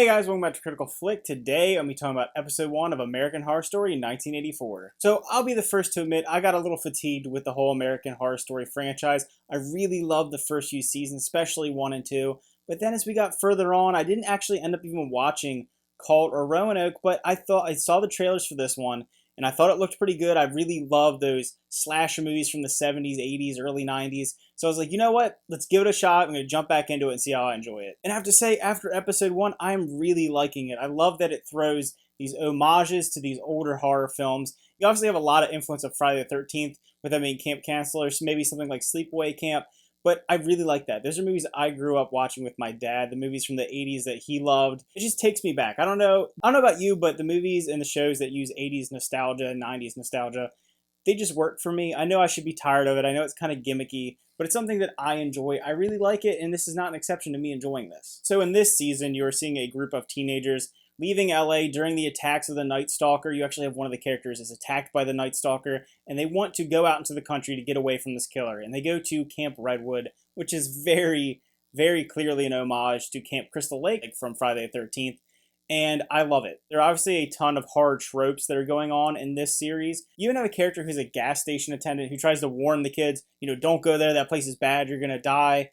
Hey guys, welcome back to Critical Flick. Today I'm going to be talking about episode 1 of American Horror Story 1984. So I'll be the first to admit I got a little fatigued with the whole American Horror Story franchise. I really loved the first few seasons, especially 1 and 2. But then as we got further on, I didn't actually end up even watching Cult or Roanoke, but I saw the trailers for this one, and I thought it looked pretty good. I really loved those slasher movies from the 70s, 80s, early 90s. So I was like, you know what? Let's give it a shot. I'm going to jump back into it and see how I enjoy it. And I have to say, after episode 1, I'm really liking it. I love that it throws these homages to these older horror films. You obviously have a lot of influence of Friday the 13th, with them being Camp Counselors, maybe something like Sleepaway Camp. But I really like that. Those are movies I grew up watching with my dad, the movies from the 80s that he loved. It just takes me back. I don't know about you, but the movies and the shows that use 80s nostalgia, 90s nostalgia, they just work for me. I know I should be tired of it. I know it's kind of gimmicky, but it's something that I enjoy. I really like it, and this is not an exception to me enjoying this. So in this season, you're seeing a group of teenagers leaving LA during the attacks of the Night Stalker. You actually have one of the characters is attacked by the Night Stalker, and they want to go out into the country to get away from this killer. And they go to Camp Redwood, which is very, very clearly an homage to Camp Crystal Lake from Friday the 13th. And I love it. There are obviously a ton of horror tropes that are going on in this series. You even have a character who's a gas station attendant who tries to warn the kids, don't go there, that place is bad, you're going to die.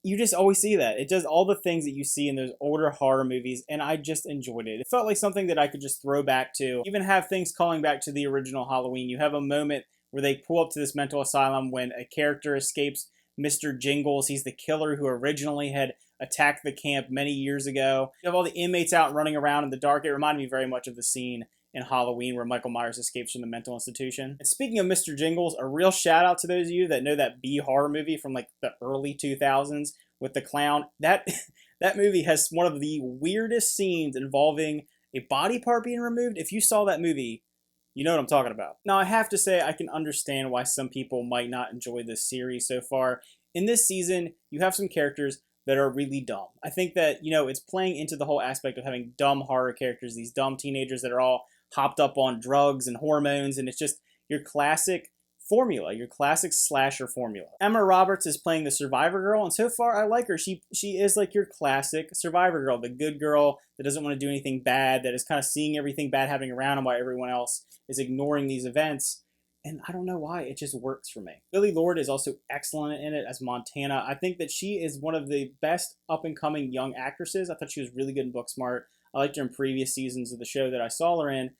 You just always see that. It does all the things that you see in those older horror movies, and I just enjoyed it. It felt like something that I could just throw back to. Even have things calling back to the original Halloween. You have a moment where they pull up to this mental asylum when a character escapes Mr. Jingles. He's the killer who originally had attacked the camp many years ago. You have all the inmates out running around in the dark. It reminded me very much of the scene in Halloween where Michael Myers escapes from the mental institution. And speaking of Mr. Jingles, a real shout out to those of you that know that B horror movie from like the early 2000s with the clown. That movie has one of the weirdest scenes involving a body part being removed. If you saw that movie, you know what I'm talking about. Now, I have to say, I can understand why some people might not enjoy this series so far. In this season, you have some characters that are really dumb. I think that, it's playing into the whole aspect of having dumb horror characters, these dumb teenagers that are all hopped up on drugs and hormones, and it's just your classic formula, your classic slasher formula. Emma Roberts is playing the survivor girl, and so far I like her. She is like your classic survivor girl, the good girl that doesn't want to do anything bad, that is kind of seeing everything bad happening around them while everyone else is ignoring these events. And I don't know why, it just works for me. Billie Lourd is also excellent in it as Montana. I think that she is one of the best up-and-coming young actresses. I thought she was really good in Booksmart. I liked her in previous seasons of the show that I saw her in.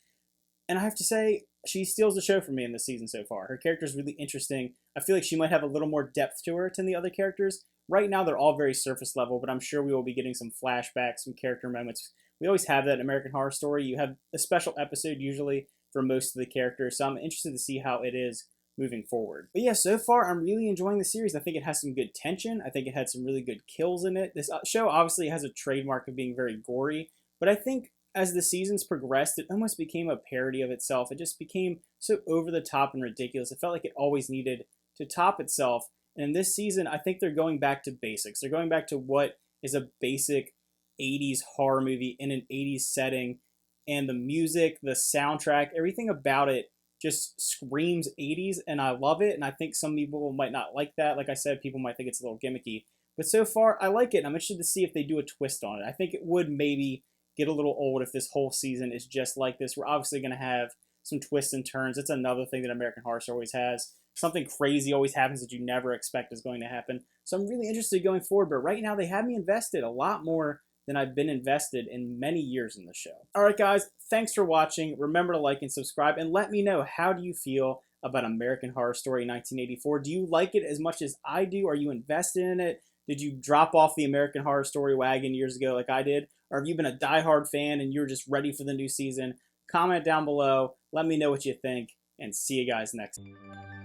And I have to say, she steals the show for me in this season so far. Her character is really interesting. I feel like she might have a little more depth to her than the other characters. Right now, they're all very surface level, but I'm sure we will be getting some flashbacks, some character moments. We always have that in American Horror Story. You have a special episode usually for most of the characters, so I'm interested to see how it is moving forward. But yeah, so far I'm really enjoying the series. I think it has some good tension. I think it had some really good kills in it. This show obviously has a trademark of being very gory, but I think as the seasons progressed, it almost became a parody of itself. It just became so over the top and ridiculous. It felt like it always needed to top itself. And in this season, I think they're going back to basics. They're going back to what is a basic 80s horror movie in an 80s setting. And the music, the soundtrack, everything about it just screams 80s, and I love it. And I think some people might not like that. Like I said, people might think it's a little gimmicky. But so far, I like it, and I'm interested to see if they do a twist on it. I think it would maybe get a little old if this whole season is just like this. We're obviously going to have some twists and turns. It's another thing that American Horror Story always has. Something crazy always happens that you never expect is going to happen. So I'm really interested going forward, but right now they have me invested a lot more than I've been invested in many years in the show. Alright guys, thanks for watching. Remember to like and subscribe, and let me know, how do you feel about American Horror Story 1984? Do you like it as much as I do? Are you invested in it? Did you drop off the American Horror Story wagon years ago like I did? Or have you been a diehard fan and you're just ready for the new season? Comment down below, let me know what you think, and see you guys next time.